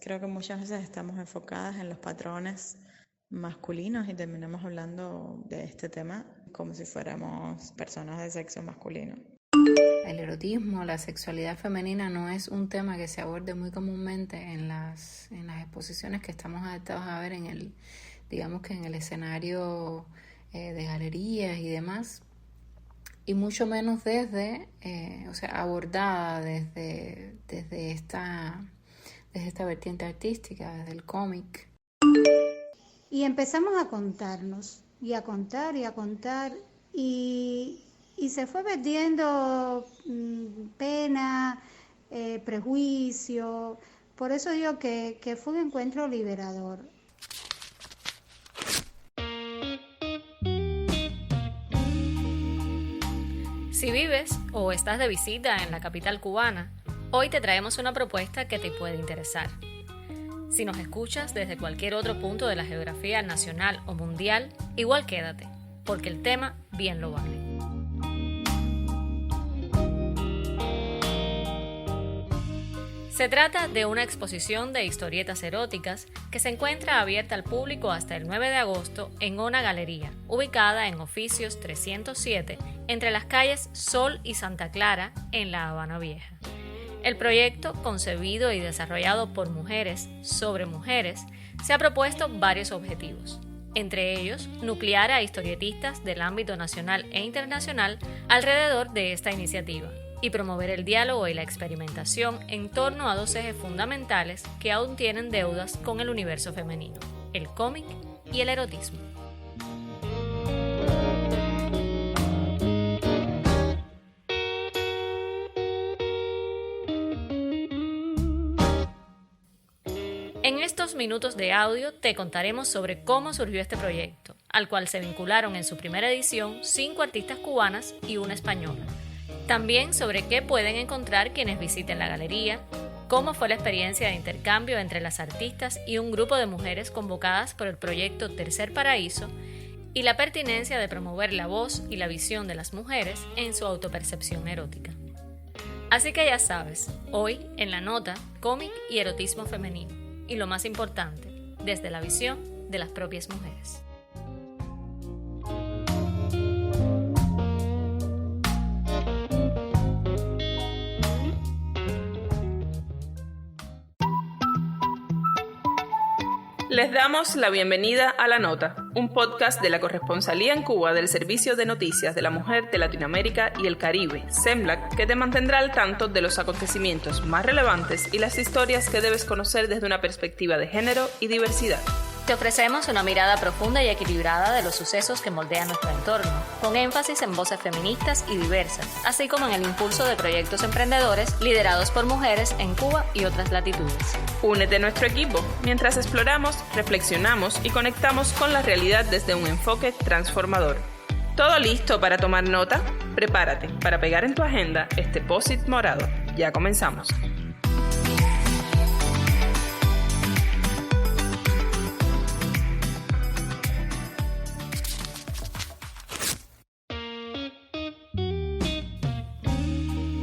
Creo que muchas veces estamos enfocadas en los patrones masculinos y terminamos hablando de este tema como si fuéramos personas de sexo masculino. El erotismo, la sexualidad femenina no es un tema que se aborde muy comúnmente en las exposiciones que estamos adaptados a ver digamos que en el escenario de galerías y demás, y mucho menos abordada desde esta vertiente artística, desde el cómic. Y empezamos a contarnos, y a contar, y a contar, y se fue perdiendo pena, prejuicio. Por eso digo que fue un encuentro liberador. Si vives o estás de visita en la capital cubana, hoy te traemos una propuesta que te puede interesar. Si nos escuchas desde cualquier otro punto de la geografía nacional o mundial, igual quédate, porque el tema bien lo vale. Se trata de una exposición de historietas eróticas que se encuentra abierta al público hasta el 9 de agosto en una galería, ubicada en Oficios 307, entre las calles Sol y Santa Clara, en La Habana Vieja. El proyecto, concebido y desarrollado por mujeres sobre mujeres, se ha propuesto varios objetivos, entre ellos nuclear a historietistas del ámbito nacional e internacional alrededor de esta iniciativa y promover el diálogo y la experimentación en torno a dos ejes fundamentales que aún tienen deudas con el universo femenino, el cómic y el erotismo. En estos minutos de audio te contaremos sobre cómo surgió este proyecto, al cual se vincularon en su primera edición 5 artistas cubanas y una española. También sobre qué pueden encontrar quienes visiten la galería, cómo fue la experiencia de intercambio entre las artistas y un grupo de mujeres convocadas por el proyecto Tercer Paraíso, y la pertinencia de promover la voz y la visión de las mujeres en su autopercepción erótica. Así que ya sabes, hoy en la nota, cómic y erotismo femenino. Y lo más importante, desde la visión de las propias mujeres. Les damos la bienvenida a La Nota, un podcast de la corresponsalía en Cuba del Servicio de Noticias de la Mujer de Latinoamérica y el Caribe, SEMLAC, que te mantendrá al tanto de los acontecimientos más relevantes y las historias que debes conocer desde una perspectiva de género y diversidad. Te ofrecemos una mirada profunda y equilibrada de los sucesos que moldean nuestro entorno, con énfasis en voces feministas y diversas, así como en el impulso de proyectos emprendedores liderados por mujeres en Cuba y otras latitudes. Únete a nuestro equipo mientras exploramos, reflexionamos y conectamos con la realidad desde un enfoque transformador. ¿Todo listo para tomar nota? Prepárate para pegar en tu agenda este post-it morado. Ya comenzamos.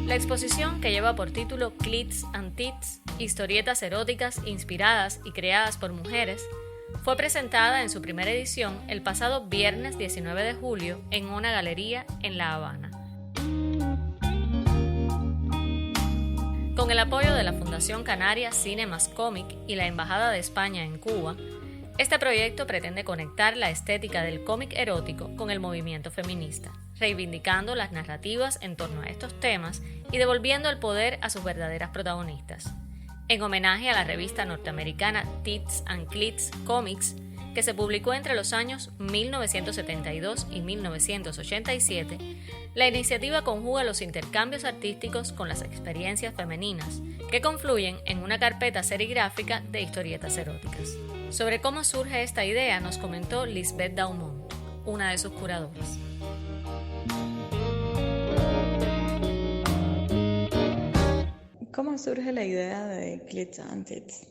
La exposición, que lleva por título Clits and Tits, historietas eróticas inspiradas y creadas por mujeres, fue presentada en su primera edición el pasado viernes 19 de julio en una galería en La Habana. Con el apoyo de la Fundación Canaria Cine más Cómic y la Embajada de España en Cuba, este proyecto pretende conectar la estética del cómic erótico con el movimiento feminista, reivindicando las narrativas en torno a estos temas y devolviendo el poder a sus verdaderas protagonistas. En homenaje a la revista norteamericana Tits and Clits Comics, que se publicó entre los años 1972 y 1987, la iniciativa conjuga los intercambios artísticos con las experiencias femeninas, que confluyen en una carpeta serigráfica de historietas eróticas. Sobre cómo surge esta idea nos comentó Lisbeth Daumont, una de sus curadoras. ¿Cómo surge la idea de Clits and Tits?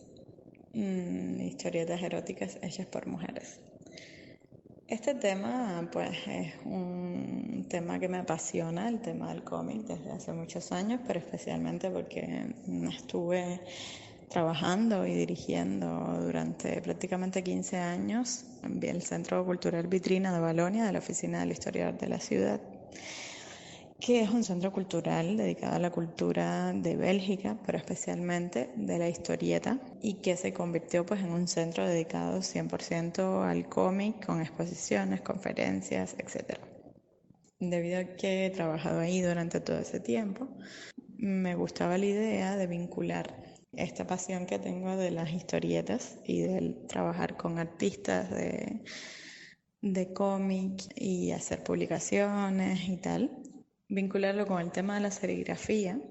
Historietas eróticas hechas por mujeres. Este tema, pues, es un tema que me apasiona, el tema del cómic, desde hace muchos años, pero especialmente porque estuve trabajando y dirigiendo durante prácticamente 15 años en el Centro Cultural Vitrina de Balonia de la Oficina del Historiador de la Ciudad, que es un centro cultural dedicado a la cultura de Bélgica, pero especialmente de la historieta, y que se convirtió pues en un centro dedicado 100% al cómic, con exposiciones, conferencias, etc. Debido a que he trabajado ahí durante todo ese tiempo, me gustaba la idea de vincular esta pasión que tengo de las historietas y del trabajar con artistas de cómic y hacer publicaciones y tal, vincularlo con el tema de la serigrafía.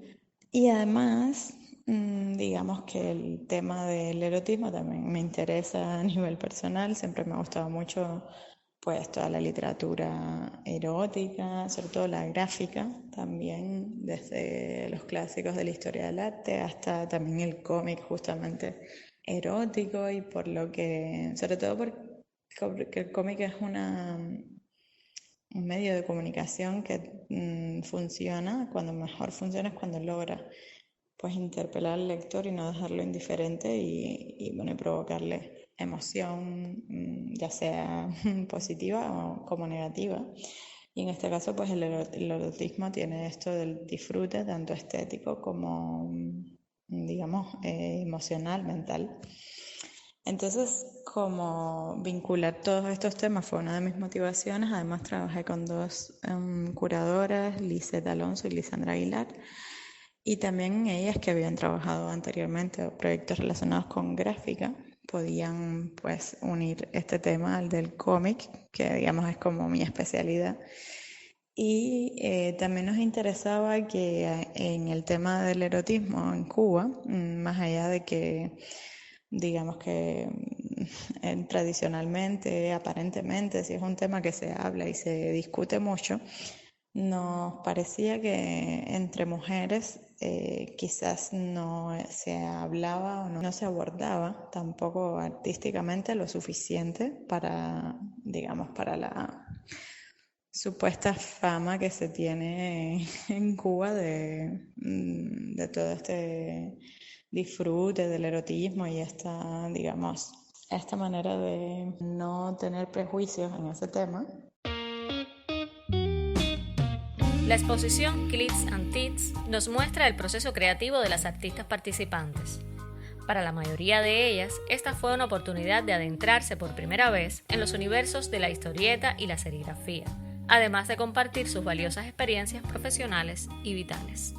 Y además, digamos que el tema del erotismo también me interesa a nivel personal. Siempre me ha gustado mucho pues toda la literatura erótica, sobre todo la gráfica, también desde los clásicos de la historia del arte hasta también el cómic justamente erótico, y por lo que, sobre todo porque el cómic es un medio de comunicación que funciona, cuando mejor funciona es cuando logra pues interpelar al lector y no dejarlo indiferente y provocarle emoción, ya sea positiva o como negativa. Y en este caso pues el erotismo tiene esto del disfrute tanto estético como digamos emocional, mental. Entonces, como vincular todos estos temas fue una de mis motivaciones. Además trabajé con dos curadoras, Lisette Alonso y Lisandra Aguilar, y también ellas que habían trabajado anteriormente proyectos relacionados con gráfica podían pues unir este tema al del cómic, que digamos es como mi especialidad. Y también nos interesaba que en el tema del erotismo en Cuba, más allá de que digamos que tradicionalmente, aparentemente, si es un tema que se habla y se discute mucho, nos parecía que entre mujeres quizás no se hablaba o no se abordaba tampoco artísticamente lo suficiente para, digamos, para la supuesta fama que se tiene en Cuba de todo este disfrute del erotismo y esta, digamos, esta manera de no tener prejuicios en ese tema. La exposición Clits and Tits nos muestra el proceso creativo de las artistas participantes. Para la mayoría de ellas, esta fue una oportunidad de adentrarse por primera vez en los universos de la historieta y la serigrafía, además de compartir sus valiosas experiencias profesionales y vitales.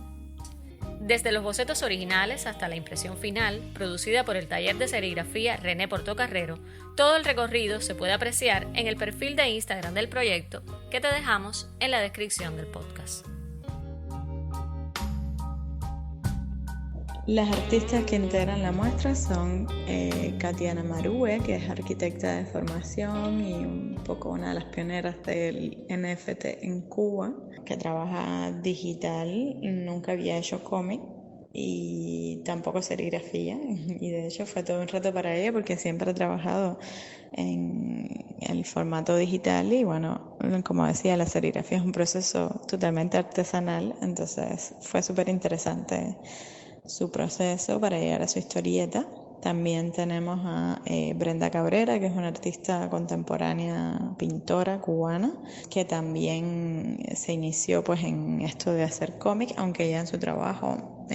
Desde los bocetos originales hasta la impresión final, producida por el taller de serigrafía René Portocarrero, todo el recorrido se puede apreciar en el perfil de Instagram del proyecto que te dejamos en la descripción del podcast. Las artistas que integran la muestra son Katiana Marue, que es arquitecta de formación y un poco una de las pioneras del NFT en Cuba, que trabaja digital, nunca había hecho cómic y tampoco serigrafía, y de hecho fue todo un reto para ella porque siempre ha trabajado en el formato digital y bueno, como decía, la serigrafía es un proceso totalmente artesanal, entonces fue súper interesante su proceso para llegar a su historieta. También tenemos a Brenda Cabrera, que es una artista contemporánea, pintora cubana, que también se inició pues en esto de hacer cómic, aunque ya en su trabajo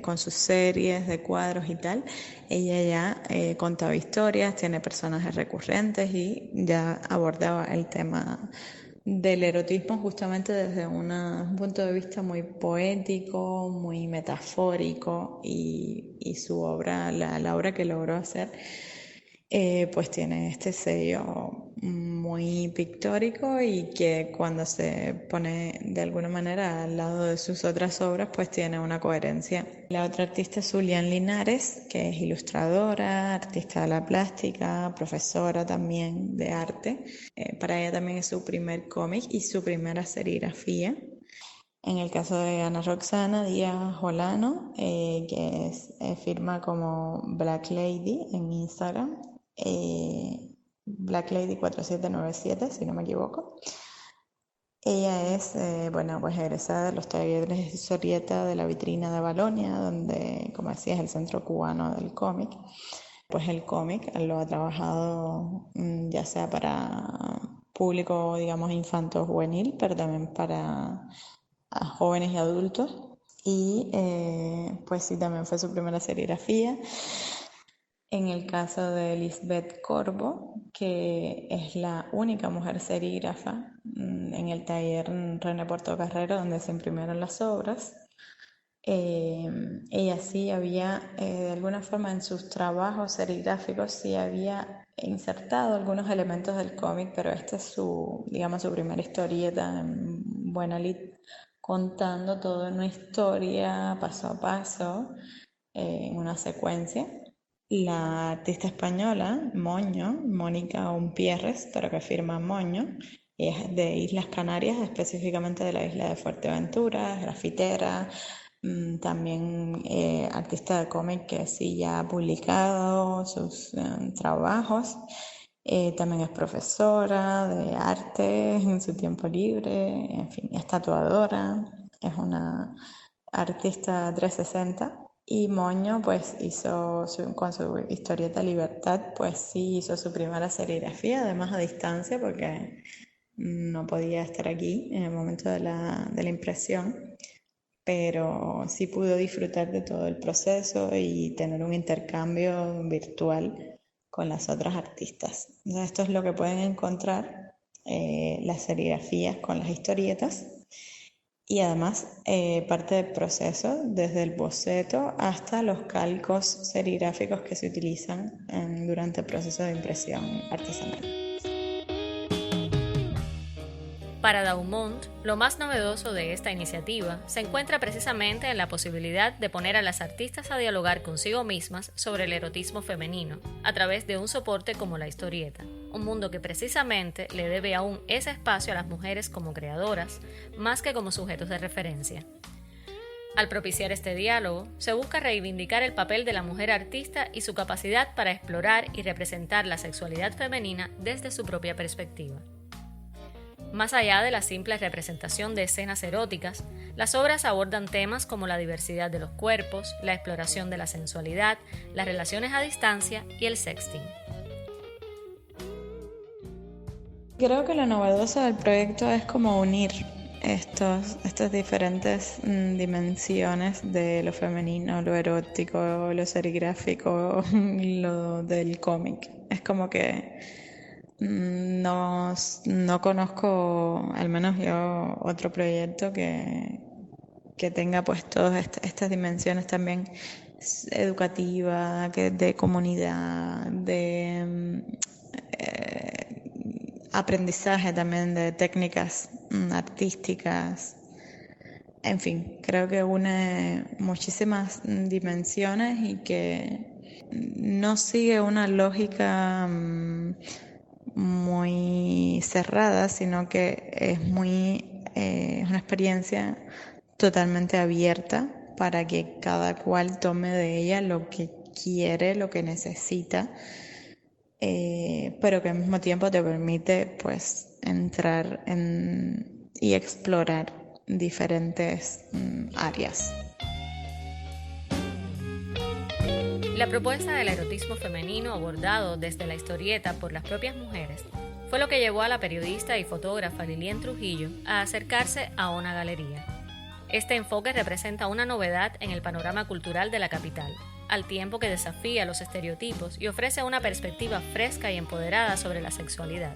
con sus series de cuadros y tal, ella ya contaba historias, tiene personajes recurrentes y ya abordaba el tema del erotismo justamente desde un punto de vista muy poético, muy metafórico, y su obra, la obra que logró hacer, pues tiene este sello muy pictórico y que cuando se pone de alguna manera al lado de sus otras obras, pues tiene una coherencia. La otra artista es Zulian Linares, que es ilustradora, artista de la plástica, profesora también de arte. Para ella también es su primer cómic y su primera serigrafía. En el caso de Ana Roxana Díaz Jolano, que firma como Black Lady en Instagram, Black Lady 4797, si no me equivoco. Ella es, pues egresada de los talleres de historieta de la Vitrina de Balonia, donde, como decía, es el centro cubano del cómic. Pues el cómic lo ha trabajado ya sea para público, digamos, infanto-juvenil, pero también para jóvenes y adultos. Y pues sí, también fue su primera serigrafía. En el caso de Lisbeth Corbo, que es la única mujer serígrafa en el taller René Portocarrero, donde se imprimieron las obras, ella sí había, de alguna forma en sus trabajos serigráficos, sí había insertado algunos elementos del cómic, pero esta es su, digamos, su primera historieta en buena lid, contando toda una historia paso a paso, en una secuencia. La artista española, Moño, Mónica Umpierres, pero que firma Moño, es de Islas Canarias, específicamente de la isla de Fuerteventura, grafitera, también artista de cómic que sí ya ha publicado sus trabajos. También es profesora de arte en su tiempo libre, en fin, es tatuadora, es una artista 360. Y Moño pues hizo, con su historieta Libertad, pues sí hizo su primera serigrafía, además a distancia porque no podía estar aquí en el momento de la impresión, pero sí pudo disfrutar de todo el proceso y tener un intercambio virtual con las otras artistas. Entonces, esto es lo que pueden encontrar, las serigrafías con las historietas. Y además parte del proceso, desde el boceto hasta los calcos serigráficos que se utilizan durante el proceso de impresión artesanal. Para Daumont, lo más novedoso de esta iniciativa se encuentra precisamente en la posibilidad de poner a las artistas a dialogar consigo mismas sobre el erotismo femenino, a través de un soporte como la historieta, un mundo que precisamente le debe aún ese espacio a las mujeres como creadoras, más que como sujetos de referencia. Al propiciar este diálogo, se busca reivindicar el papel de la mujer artista y su capacidad para explorar y representar la sexualidad femenina desde su propia perspectiva. Más allá de la simple representación de escenas eróticas, las obras abordan temas como la diversidad de los cuerpos, la exploración de la sensualidad, las relaciones a distancia y el sexting. Creo que lo novedoso del proyecto es como unir estas diferentes dimensiones de lo femenino, lo erótico, lo serigráfico, lo del cómic. Es como que no conozco, al menos yo, otro proyecto que tenga pues todas estas dimensiones también educativa, de comunidad, de aprendizaje también de técnicas artísticas. En fin, creo que une muchísimas dimensiones y que no sigue una lógica muy cerrada, sino que es una experiencia totalmente abierta para que cada cual tome de ella lo que quiere, lo que necesita, pero que al mismo tiempo te permite pues entrar y explorar diferentes áreas. La propuesta del erotismo femenino abordado desde la historieta por las propias mujeres fue lo que llevó a la periodista y fotógrafa Lilian Trujillo a acercarse a una galería. Este enfoque representa una novedad en el panorama cultural de la capital, al tiempo que desafía los estereotipos y ofrece una perspectiva fresca y empoderada sobre la sexualidad.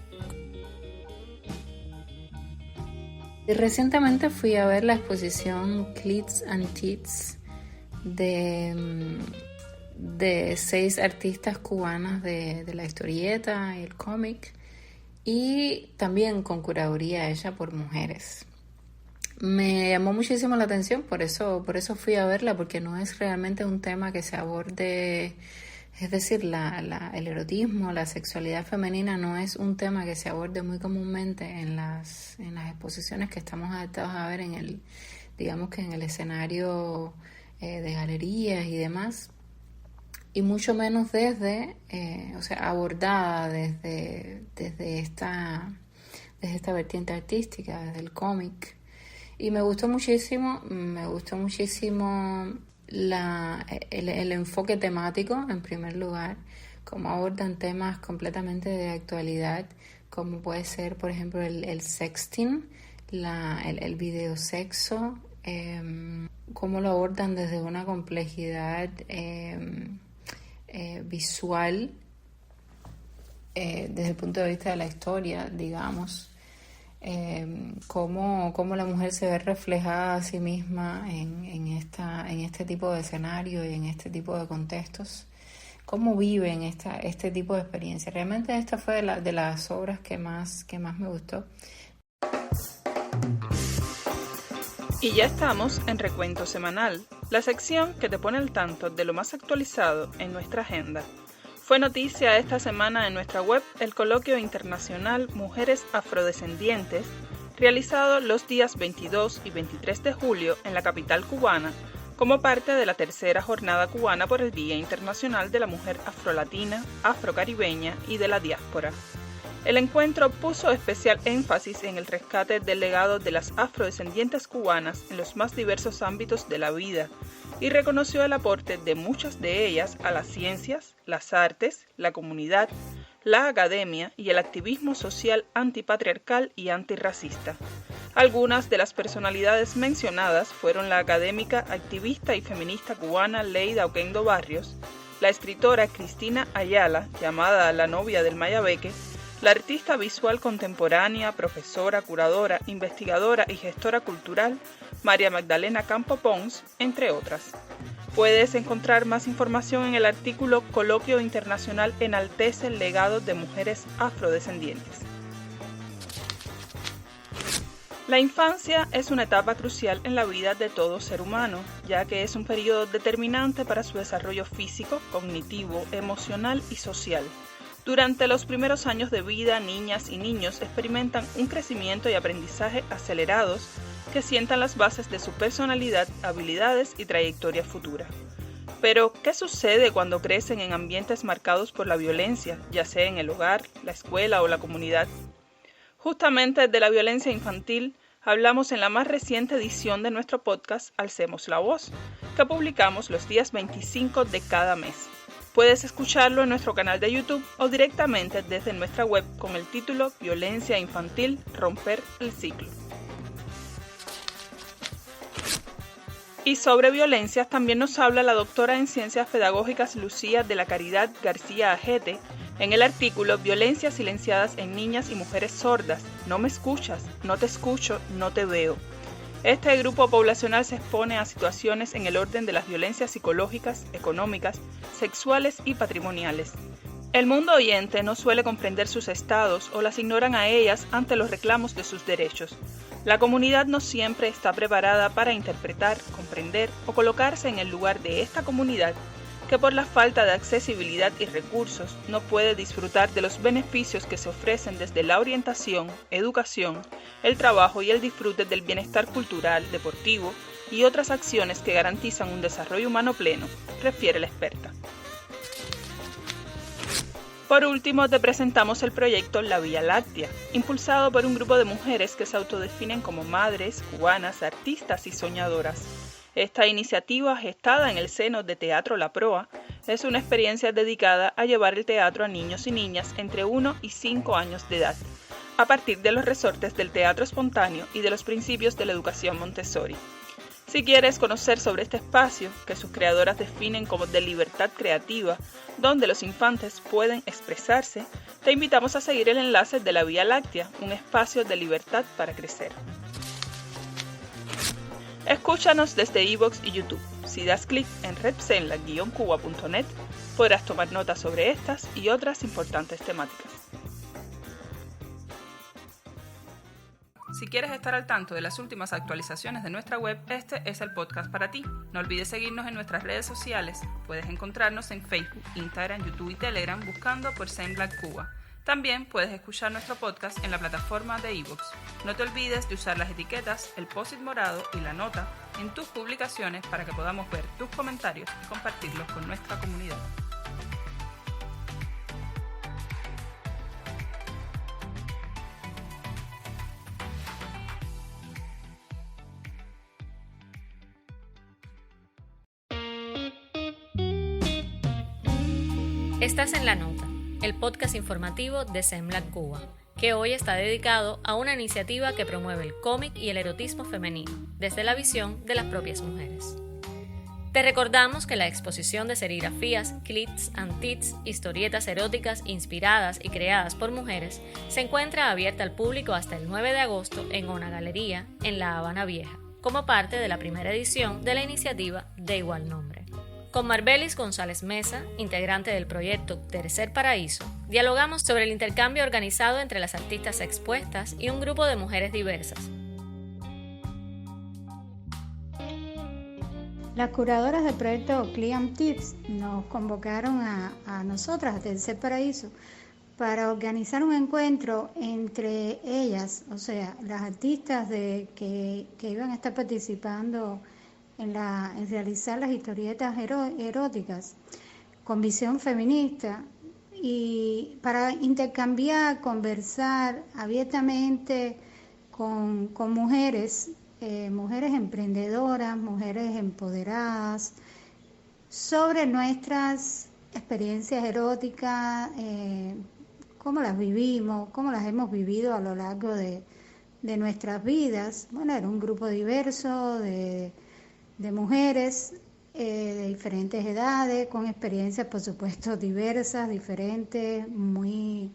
Recientemente fui a ver la exposición Clits and Tits de 6 artistas cubanas de la historieta y el cómic, y también con curaduría hecha por mujeres. Me llamó muchísimo la atención, por eso fui a verla, porque no es realmente un tema que se aborde, es decir, el erotismo, la sexualidad femenina no es un tema que se aborde muy comúnmente en las exposiciones que estamos adaptados a ver en el escenario de galerías y demás, y mucho menos abordada desde esta vertiente artística, desde el cómic. Y me gustó muchísimo el enfoque temático, en primer lugar, cómo abordan temas completamente de actualidad, como puede ser, por ejemplo, el sexting, el videosexo, cómo lo abordan desde una complejidad visual, desde el punto de vista de la historia, digamos, cómo la mujer se ve reflejada a sí misma en este tipo de escenario y en este tipo de contextos, cómo viven este tipo de experiencia. Realmente esta fue de las obras que más me gustó. Y ya estamos en Recuento Semanal, la sección que te pone al tanto de lo más actualizado en nuestra agenda. Fue noticia esta semana en nuestra web el coloquio internacional Mujeres Afrodescendientes, realizado los días 22 y 23 de julio en la capital cubana, como parte de la tercera jornada cubana por el Día Internacional de la Mujer Afrolatina, Afrocaribeña y de la Diáspora. El encuentro puso especial énfasis en el rescate del legado de las afrodescendientes cubanas en los más diversos ámbitos de la vida y reconoció el aporte de muchas de ellas a las ciencias, las artes, la comunidad, la academia y el activismo social antipatriarcal y antirracista. Algunas de las personalidades mencionadas fueron la académica, activista y feminista cubana Leida Oquendo Barrios, la escritora Cristina Ayala, llamada la novia del Mayabeque, la artista visual contemporánea, profesora, curadora, investigadora y gestora cultural María Magdalena Campo Pons, entre otras. Puedes encontrar más información en el artículo Coloquio Internacional enaltece el legado de mujeres afrodescendientes. La infancia es una etapa crucial en la vida de todo ser humano, ya que es un periodo determinante para su desarrollo físico, cognitivo, emocional y social. Durante los primeros años de vida, niñas y niños experimentan un crecimiento y aprendizaje acelerados que sientan las bases de su personalidad, habilidades y trayectoria futura. Pero, ¿qué sucede cuando crecen en ambientes marcados por la violencia, ya sea en el hogar, la escuela o la comunidad? Justamente de la violencia infantil hablamos en la más reciente edición de nuestro podcast Alcemos la Voz, que publicamos los días 25 de cada mes. Puedes escucharlo en nuestro canal de YouTube o directamente desde nuestra web con el título Violencia Infantil, Romper el Ciclo. Y sobre violencias también nos habla la doctora en Ciencias Pedagógicas Lucía de la Caridad García Ajete en el artículo Violencias silenciadas en niñas y mujeres sordas. No me escuchas, no te escucho, no te veo. Este grupo poblacional se expone a situaciones en el orden de las violencias psicológicas, económicas, sexuales y patrimoniales. El mundo oyente no suele comprender sus estados o las ignoran a ellas ante los reclamos de sus derechos. La comunidad no siempre está preparada para interpretar, comprender o colocarse en el lugar de esta comunidad que por la falta de accesibilidad y recursos no puede disfrutar de los beneficios que se ofrecen desde la orientación, educación, el trabajo y el disfrute del bienestar cultural, deportivo y otras acciones que garantizan un desarrollo humano pleno, refiere la experta. Por último, te presentamos el proyecto La Vía Láctea, impulsado por un grupo de mujeres que se autodefinen como madres, cubanas, artistas y soñadoras. Esta iniciativa, gestada en el seno de Teatro La Proa, es una experiencia dedicada a llevar el teatro a niños y niñas entre 1 y 5 años de edad, a partir de los resortes del teatro espontáneo y de los principios de la educación Montessori. Si quieres conocer sobre este espacio, que sus creadoras definen como de libertad creativa, donde los infantes pueden expresarse, te invitamos a seguir el enlace de La Vía Láctea, un espacio de libertad para crecer. Escúchanos desde iVoox y YouTube. Si das clic en redzenla-cuba.net, podrás tomar notas sobre estas y otras importantes temáticas. Si quieres estar al tanto de las últimas actualizaciones de nuestra web, este es el podcast para ti. No olvides seguirnos en nuestras redes sociales. Puedes encontrarnos en Facebook, Instagram, YouTube y Telegram buscando por Semblac Cuba. También puedes escuchar nuestro podcast en la plataforma de iVoox. No te olvides de usar las etiquetas, el post-it morado y la nota en tus publicaciones para que podamos ver tus comentarios y compartirlos con nuestra comunidad. Estás en La Nota, el podcast informativo de SEMLAC Cuba, que hoy está dedicado a una iniciativa que promueve el cómic y el erotismo femenino, desde la visión de las propias mujeres. Te recordamos que la exposición de serigrafías, clits and tits, historietas eróticas inspiradas y creadas por mujeres se encuentra abierta al público hasta el 9 de agosto en una galería en La Habana Vieja, como parte de la primera edición de la iniciativa de igual nombre. Con Marbelis González Mesa, integrante del proyecto Tercer Paraíso, dialogamos sobre el intercambio organizado entre las artistas expuestas y un grupo de mujeres diversas. Las curadoras del proyecto Client Tips nos convocaron a nosotras, a Tercer Paraíso, para organizar un encuentro entre ellas, o sea, las artistas que iban a estar participando en realizar las historietas eróticas con visión feminista, y para intercambiar, conversar abiertamente con mujeres, mujeres emprendedoras, mujeres empoderadas, sobre nuestras experiencias eróticas, cómo las vivimos, cómo las hemos vivido a lo largo de nuestras vidas. Bueno, era un grupo diverso de mujeres de diferentes edades, con experiencias, por supuesto, diversas, diferentes, muy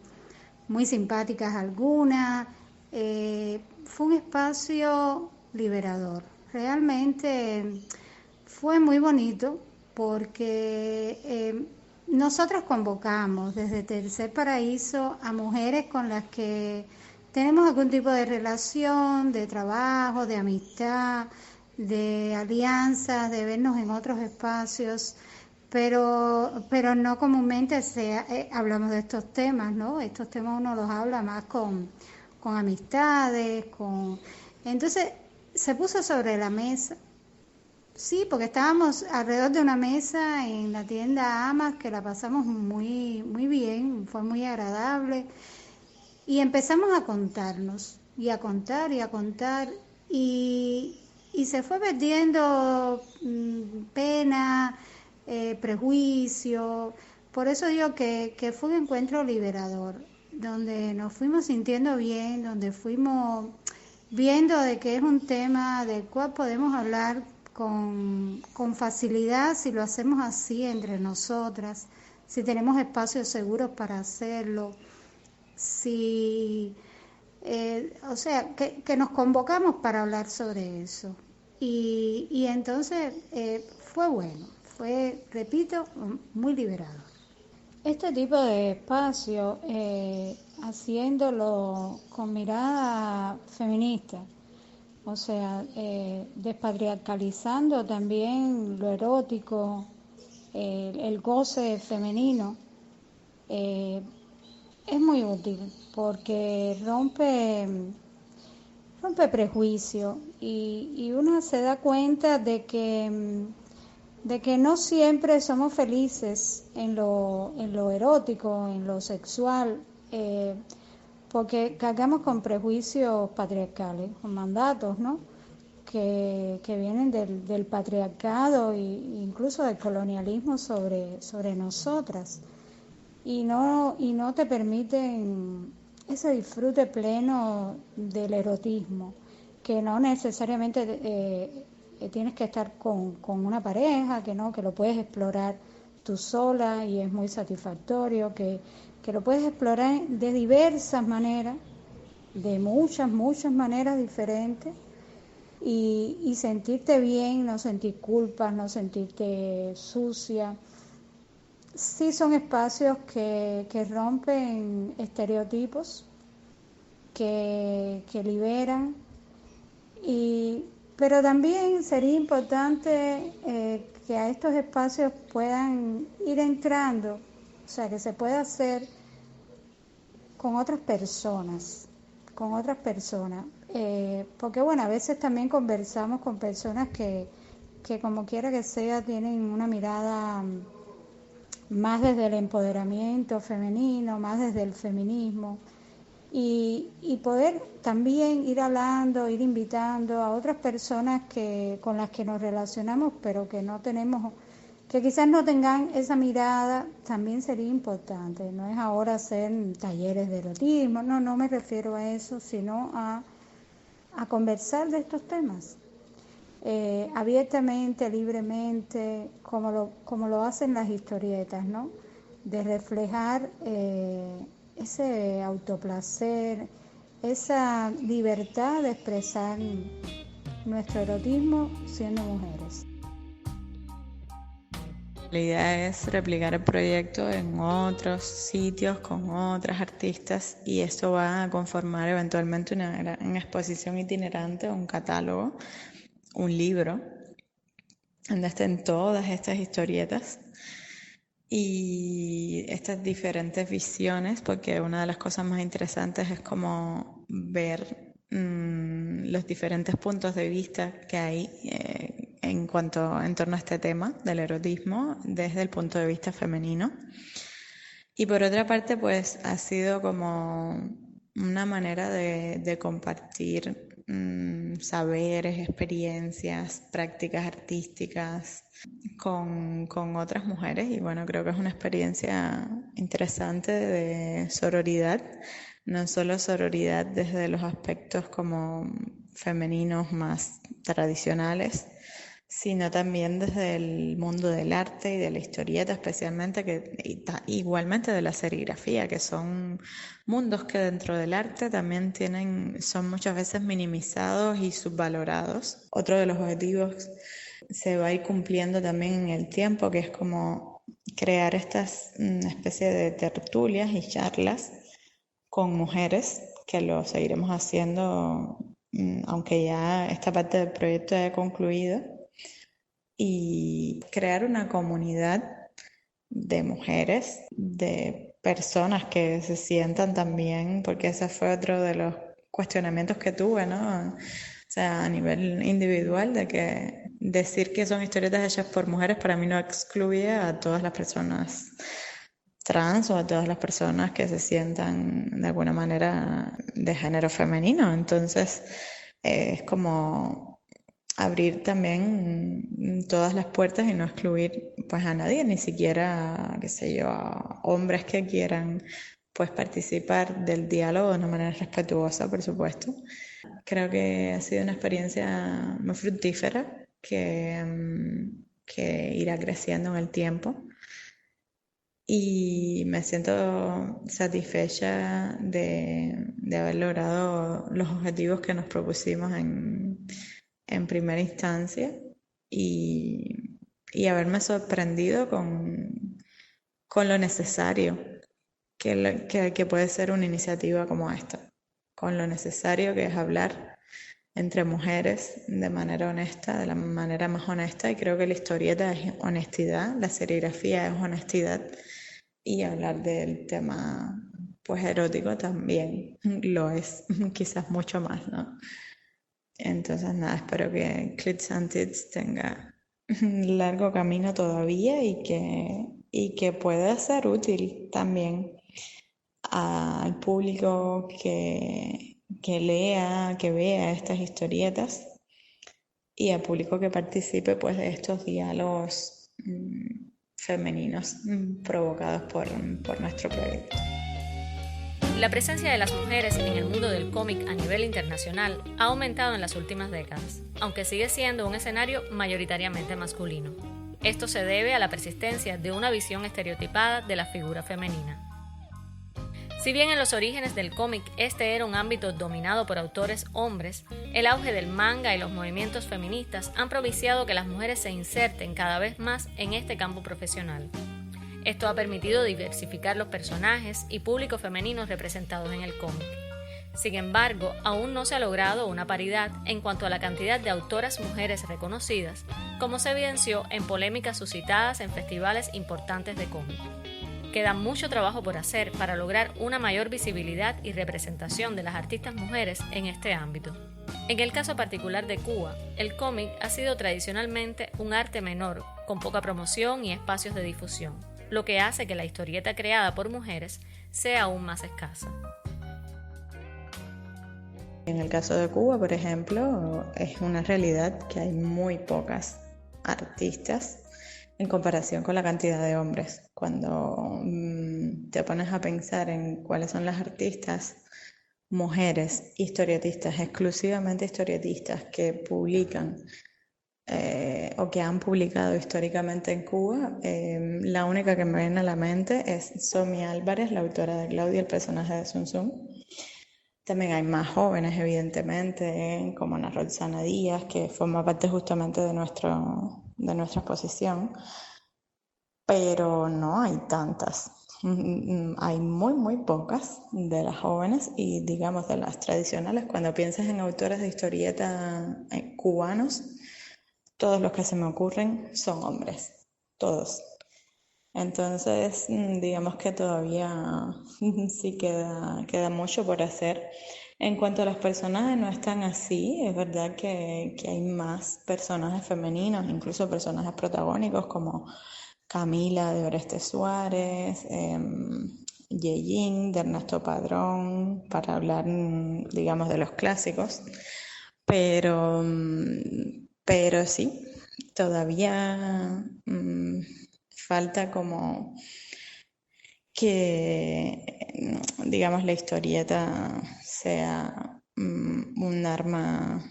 simpáticas algunas. Fue un espacio liberador. Realmente fue muy bonito porque nosotras convocamos desde Tercer Paraíso a mujeres con las que tenemos algún tipo de relación, de trabajo, de amistad, de alianzas, de vernos en otros espacios, pero no comúnmente hablamos de estos temas, ¿no? Estos temas uno los habla más con amistades, Entonces, se puso sobre la mesa, sí, porque estábamos alrededor de una mesa en la tienda Amas, que la pasamos muy, muy bien, fue muy agradable, y empezamos a contarnos, y a contar, y se fue perdiendo pena, prejuicio. Por eso digo que fue un encuentro liberador, donde nos fuimos sintiendo bien, donde fuimos viendo de que es un tema del cual podemos hablar con facilidad si lo hacemos así entre nosotras, si tenemos espacios seguros para hacerlo, o sea, que nos convocamos para hablar sobre eso. Y entonces fue bueno, fue, repito, muy liberador. Este tipo de espacio, haciéndolo con mirada feminista, o sea, despatriarcalizando también lo erótico, el goce femenino, es muy útil porque rompe prejuicio, y uno se da cuenta de que no siempre somos felices en lo erótico, en lo sexual, porque cargamos con prejuicios patriarcales, con mandatos, ¿no? que vienen del patriarcado e incluso del colonialismo sobre nosotras, y no te permiten ese disfrute pleno del erotismo, que no necesariamente tienes que estar con una pareja, que lo puedes explorar tú sola y es muy satisfactorio, que lo puedes explorar de diversas maneras, de muchas maneras diferentes, y sentirte bien, no sentir culpas, no sentirte sucia. Sí, son espacios que rompen estereotipos, que liberan, pero también sería importante que a estos espacios puedan ir entrando, o sea, que se pueda hacer con otras personas, porque bueno, a veces también conversamos con personas que como quiera que sea tienen una mirada más desde el empoderamiento femenino, más desde el feminismo, y poder también ir hablando, ir invitando a otras personas con las que nos relacionamos, pero que no tenemos que quizás no tengan esa mirada, también sería importante. No es ahora hacer talleres de erotismo, no me refiero a eso, sino a conversar de estos temas. Abiertamente, libremente, como lo hacen las historietas, ¿no? De reflejar ese autoplacer, esa libertad de expresar nuestro erotismo siendo mujeres. La idea es replicar el proyecto en otros sitios con otras artistas y esto va a conformar eventualmente una exposición itinerante, un catálogo, un libro, donde estén todas estas historietas y estas diferentes visiones, porque una de las cosas más interesantes es como ver los diferentes puntos de vista que hay en torno a este tema del erotismo desde el punto de vista femenino. Y por otra parte, pues ha sido como una manera de compartir saberes, experiencias, prácticas artísticas con otras mujeres y bueno, creo que es una experiencia interesante de sororidad, no solo sororidad desde los aspectos como femeninos más tradicionales, sino también desde el mundo del arte y de la historieta especialmente, igualmente de la serigrafía, que son mundos que dentro del arte también son muchas veces minimizados y subvalorados. Otro de los objetivos se va a ir cumpliendo también en el tiempo, que es como crear estas especie de tertulias y charlas con mujeres, que lo seguiremos haciendo, aunque ya esta parte del proyecto haya concluido, y crear una comunidad de mujeres, de personas que se sientan también, porque ese fue otro de los cuestionamientos que tuve, ¿no? O sea, a nivel individual, de que decir que son historietas hechas por mujeres para mí no excluye a todas las personas trans o a todas las personas que se sientan de alguna manera de género femenino. Entonces, es como abrir también todas las puertas y no excluir pues a nadie, ni siquiera, qué sé yo, a hombres que quieran pues participar del diálogo de una manera respetuosa, por supuesto. Creo que ha sido una experiencia muy fructífera que irá creciendo en el tiempo. Y me siento satisfecha de haber logrado los objetivos que nos propusimos en primera instancia y haberme sorprendido con lo necesario que puede ser una iniciativa como esta, con lo necesario que es hablar entre mujeres de manera honesta, de la manera más honesta, y creo que la historieta es honestidad, la serigrafía es honestidad, y hablar del tema pues erótico también lo es, quizás mucho más, ¿no? Entonces nada, espero que Clits and Tits tenga un largo camino todavía y que pueda ser útil también al público que lea, que vea estas historietas y al público que participe pues de estos diálogos femeninos provocados por nuestro proyecto. La presencia de las mujeres en el mundo del cómic a nivel internacional ha aumentado en las últimas décadas, aunque sigue siendo un escenario mayoritariamente masculino. Esto se debe a la persistencia de una visión estereotipada de la figura femenina. Si bien en los orígenes del cómic este era un ámbito dominado por autores hombres, el auge del manga y los movimientos feministas han propiciado que las mujeres se inserten cada vez más en este campo profesional. Esto ha permitido diversificar los personajes y públicos femeninos representados en el cómic. Sin embargo, aún no se ha logrado una paridad en cuanto a la cantidad de autoras mujeres reconocidas, como se evidenció en polémicas suscitadas en festivales importantes de cómic. Queda mucho trabajo por hacer para lograr una mayor visibilidad y representación de las artistas mujeres en este ámbito. En el caso particular de Cuba, el cómic ha sido tradicionalmente un arte menor, con poca promoción y espacios de difusión, lo que hace que la historieta creada por mujeres sea aún más escasa. En el caso de Cuba, por ejemplo, es una realidad que hay muy pocas artistas en comparación con la cantidad de hombres. Cuando te pones a pensar en cuáles son las artistas mujeres historietistas, exclusivamente historietistas, que publican o que han publicado históricamente en Cuba, la única que me viene a la mente es Somi Álvarez, la autora de Claudia, el personaje de Sun Sun. También hay más jóvenes, evidentemente, como Ana Roxana Díaz, que forma parte justamente de nuestra exposición, pero no hay tantas. Hay muy pocas de las jóvenes y, digamos, de las tradicionales. Cuando piensas en autores de historieta cubanos, todos los que se me ocurren son hombres, todos. Entonces, digamos que todavía sí queda mucho por hacer. En cuanto a los personajes, no están así. Es verdad que hay más personajes femeninos, incluso personajes protagónicos como Camila de Oreste Suárez, Yeyín de Ernesto Padrón, para hablar, digamos, de los clásicos. Pero sí, todavía falta como que, digamos, la historieta sea un arma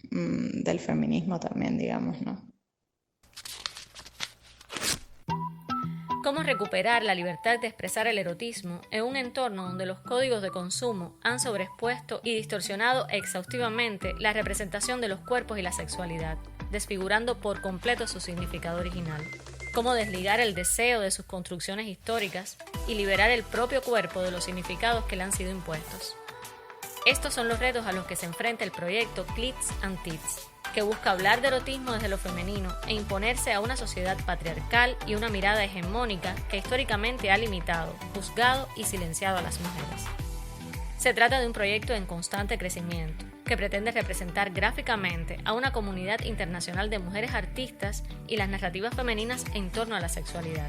del feminismo también, digamos, ¿no? ¿Cómo recuperar la libertad de expresar el erotismo en un entorno donde los códigos de consumo han sobreexpuesto y distorsionado exhaustivamente la representación de los cuerpos y la sexualidad, desfigurando por completo su significado original? ¿Cómo desligar el deseo de sus construcciones históricas y liberar el propio cuerpo de los significados que le han sido impuestos? Estos son los retos a los que se enfrenta el proyecto Clits and Tits, que busca hablar de erotismo desde lo femenino e imponerse a una sociedad patriarcal y una mirada hegemónica que históricamente ha limitado, juzgado y silenciado a las mujeres. Se trata de un proyecto en constante crecimiento, que pretende representar gráficamente a una comunidad internacional de mujeres artistas y las narrativas femeninas en torno a la sexualidad.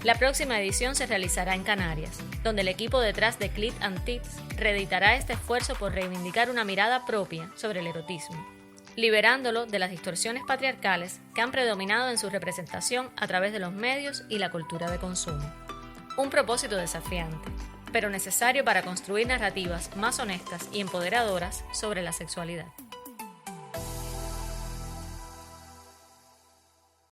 La próxima edición se realizará en Canarias, donde el equipo detrás de Clit and Tits reeditará este esfuerzo por reivindicar una mirada propia sobre el erotismo, liberándolo de las distorsiones patriarcales que han predominado en su representación a través de los medios y la cultura de consumo. Un propósito desafiante, pero necesario para construir narrativas más honestas y empoderadoras sobre la sexualidad.